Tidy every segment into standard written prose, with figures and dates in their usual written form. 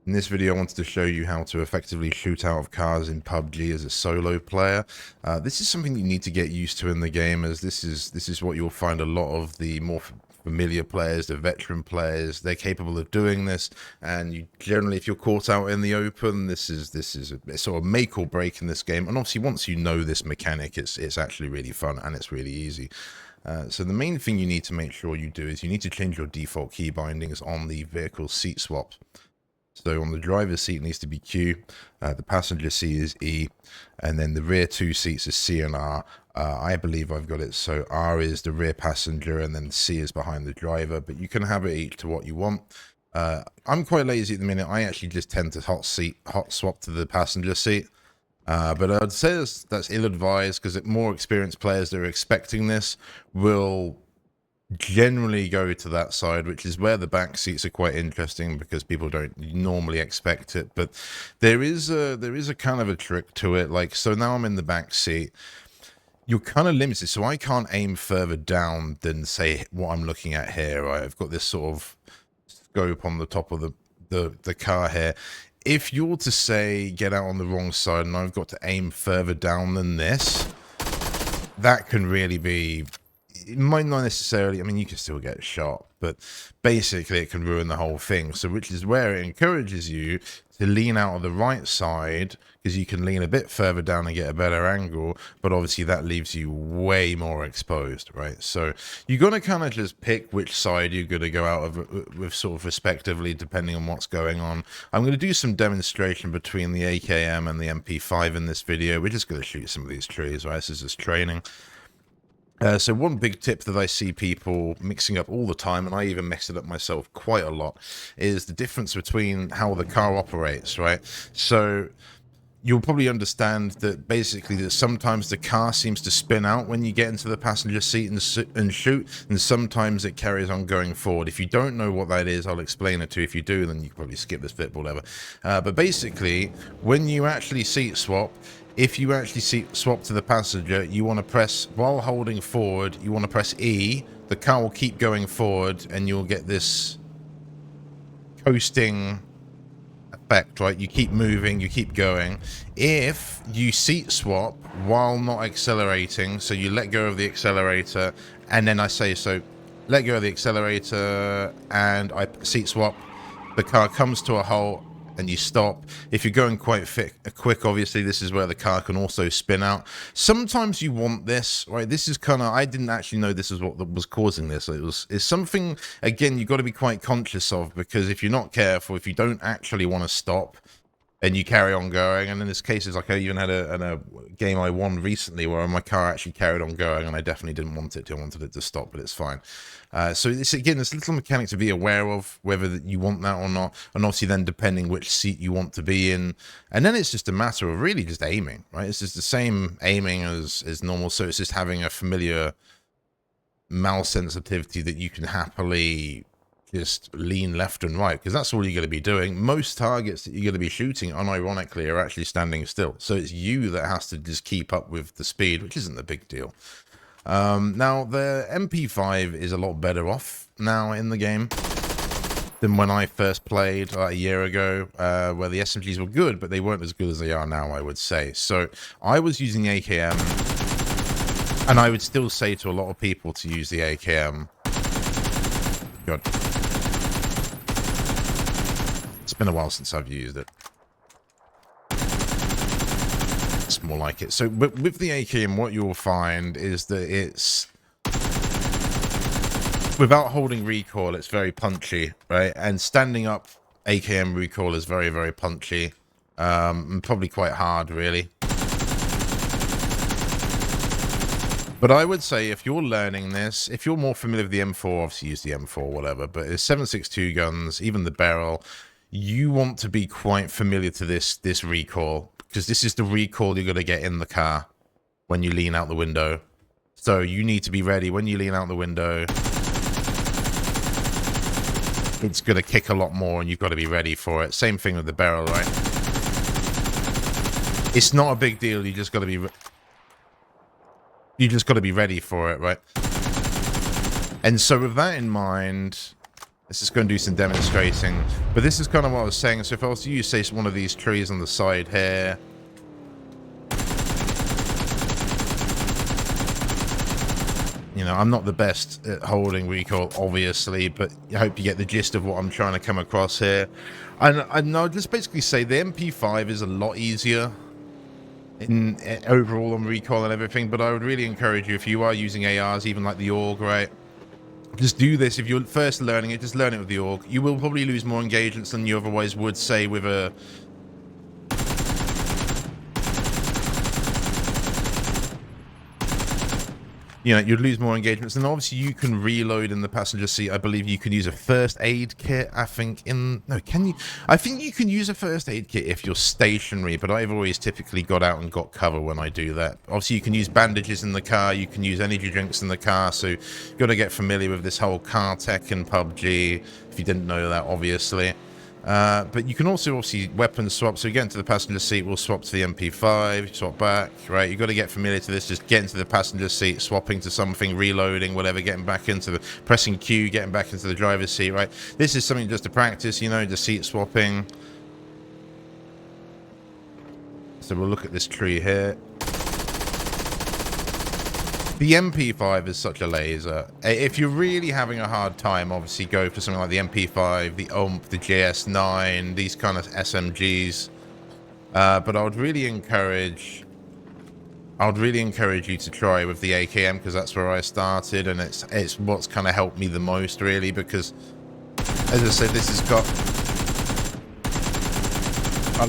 In this video, I wanted to show you how to effectively shoot out of cars in PUBG as a solo player. This is something you need to get used to in the game, as this is what you'll find a lot of the more familiar players, the veteran players, they're capable of doing this. And you generally, if you're caught out in the open, this is a sort of make or break in this game. And obviously, once you know this mechanic, it's actually really fun and it's really easy. So the main thing you need to make sure you do is you need to change your default key bindings on the vehicle seat swap. So on the driver's seat needs to be Q, the passenger seat is E, and then the rear two seats is C and R. I believe I've got it, so R is the rear passenger and then C is behind the driver, but you can have it each to what you want. I'm quite lazy at the minute. I actually just tend to hot swap to the passenger seat. But I'd say that's ill-advised, because more experienced players that are expecting this will generally go to that side, which is where the back seats are quite interesting because people don't normally expect it. But there is a kind of a trick to it. Like, so now I'm in the back seat, you're kind of limited, so I can't aim further down than, say, what I'm looking at here, right? I've got this sort of scope on the top of the car here. If you're to, say, get out on the wrong side and I've got to aim further down than this, that can really be, it might not necessarily, I mean, you can still get shot, but basically it can ruin the whole thing. So which is where it encourages you to lean out of the right side, because you can lean a bit further down and get a better angle, but obviously that leaves you way more exposed, right? So you're going to kind of just pick which side you're going to go out of with, sort of respectively, depending on what's going on. I'm going to do some demonstration between the AKM and the MP5 in this video. We're just going to shoot some of these trees, right? This is just training. So one big tip that I see people mixing up all the time, and I even mix it up myself quite a lot, is the difference between how the car operates, right? So you'll probably understand that basically that sometimes the car seems to spin out when you get into the passenger seat and shoot, and sometimes it carries on going forward. If you don't know what that is, I'll explain it to you. If you do, then you can probably skip this bit, whatever. But basically, when you actually seat swap, if you actually seat swap to the passenger, you want to press, while holding forward, you want to press E. The car will keep going forward, and you'll get this coasting effect, right? You keep moving, you keep going. If you seat swap while not accelerating, so you let go of the accelerator, and then I say, so let go of the accelerator, and I seat swap, the car comes to a halt, and you stop. If you're going quite quick, obviously this is where the car can also spin out. Sometimes you want this, right? This is kind of, I didn't actually know this is what was causing this. It's something, again, you've got to be quite conscious of, because if you're not careful, if you don't actually want to stop and you carry on going, and in this case, it's like I even had a game I won recently where my car actually carried on going, and I definitely didn't want it to. I wanted it to stop, but it's fine. So it's, again, this little mechanic to be aware of, whether you want that or not, and obviously then depending which seat you want to be in, and then it's just a matter of really just aiming, right? It's just the same aiming as normal, so it's just having a familiar mouse sensitivity that you can happily just lean left and right, because that's all you're going to be doing. Most targets that you're going to be shooting, unironically, are actually standing still, so it's you that has to just keep up with the speed, which isn't a big deal. Now the MP5 is a lot better off now in the game than when I first played a year ago, where the SMGs were good, but they weren't as good as they are now, I would say. So I was using AKM, and I would still say to a lot of people to use the AKM. God. It's been a while since I've used it. It's more like it. So, but with the AKM, what you'll find is that it's, without holding recoil, it's very punchy, right? And standing up AKM recoil is very, very punchy, and probably quite hard, really. But I would say if you're learning this, if you're more familiar with the M4, obviously use the M4, whatever, but it's 7.62 guns, even the barrel, you want to be quite familiar to this recoil, because this is the recoil you're going to get in the car when you lean out the window. So you need to be ready when you lean out the window. It's going to kick a lot more, and you've got to be ready for it. Same thing with the barrel, right? It's not a big deal. You just got to be ready for it, right? And so with that in mind, Let's just go and do some demonstrating. But this is kind of what I was saying. So if I was to use, say, one of these trees on the side here. You know, I'm not the best at holding recoil, obviously, but I hope you get the gist of what I'm trying to come across here. And I'll just basically say the MP5 is a lot easier in overall on recoil and everything, but I would really encourage you, if you are using ARs, even like the AUG, right? Just do this. If you're first learning it, just learn it with the AUG. You will probably lose more engagements than you otherwise would, say, with a... You know, you'd lose more engagements, and obviously you can reload in the passenger seat. I believe you could use a first aid kit, I think, no, can you? I think you can use a first aid kit if you're stationary, but I've always typically got out and got cover when I do that. Obviously, you can use bandages in the car, you can use energy drinks in the car, so you've got to get familiar with this whole car tech in PUBG, if you didn't know that, obviously. But you can also obviously weapon swap. So you get into the passenger seat, we'll swap to the MP5, swap back, right? You've got to get familiar to this. Just get into the passenger seat, swapping to something, reloading, whatever, getting back into the, pressing Q, getting back into the driver's seat, right? This is something just to practice, you know, just seat swapping. So we'll look at this tree here. The MP5 is such a laser. If you're really having a hard time, obviously go for something like the MP5, the OMP, the JS9, these kind of SMGs. But I would really encourage you to try with the AKM, because that's where I started, and it's what's kind of helped me the most, really, because, as I said, this has got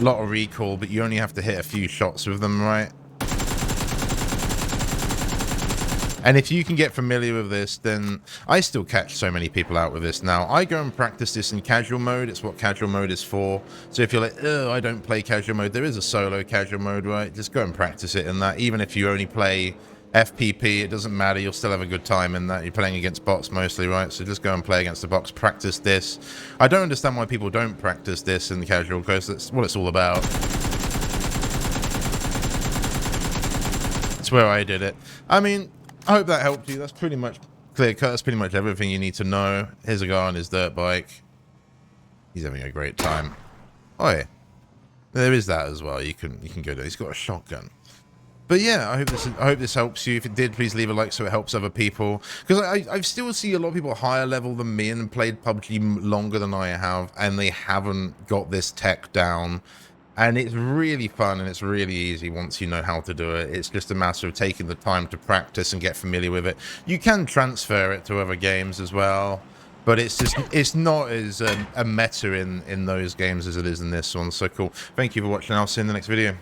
a lot of recoil, but you only have to hit a few shots with them, right? And if you can get familiar with this, then I still catch so many people out with this now. I go and practice this in casual mode. It's what casual mode is for. So if you're like, oh, I don't play casual mode, there is a solo casual mode, right? Just go and practice it in that. Even if you only play FPP, it doesn't matter. You'll still have a good time in that. You're playing against bots mostly, right? So just go and play against the bots. Practice this. I don't understand why people don't practice this in the casual, because that's what it's all about. It's where I did it. I mean, I hope that helped you. That's pretty much clear cut. That's pretty much everything you need to know. Here's a guy on his dirt bike. He's having a great time. Oh yeah, there is that as well. You can go there. He's got a shotgun. But yeah, I hope this helps you. If it did, please leave a like so it helps other people. Because I still see a lot of people higher level than me and played PUBG longer than I have, and they haven't got this tech down. And it's really fun, and it's really easy once you know how to do it. It's just a matter of taking the time to practice and get familiar with it. You can transfer it to other games as well, but it's not as a meta in those games as it is in this one. So cool. Thank you for watching. I'll see you in the next video.